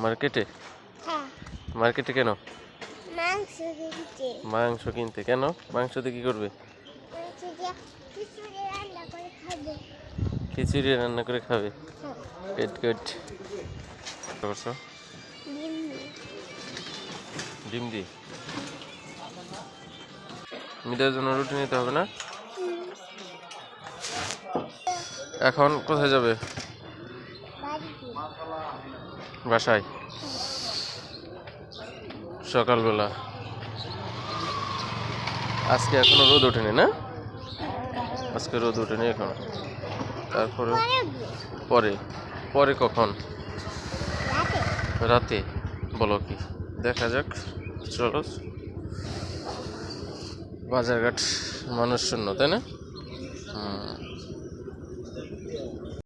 মার্কেটে? মার্কেটে কেন? মাংস কিনতে। কেন? মাংস দিয়ে কি করবে? খিচুড়ি রান্না করে খাবে। Good good. ডিম দিয়ে মিটার জন্য রুটি নিতে হবে না? এখন কোথায় যাবে? বাসায় সকালবেলা। আজকে এখনো রোদ ওঠেনি না? আজকে রোদ ওঠেনি এখন। তারপরে পরে পরে কখন? রাতে। বলো কি? দেখা যাক। চলো, বাজারঘাট মানুষ শূন্য, তাই না?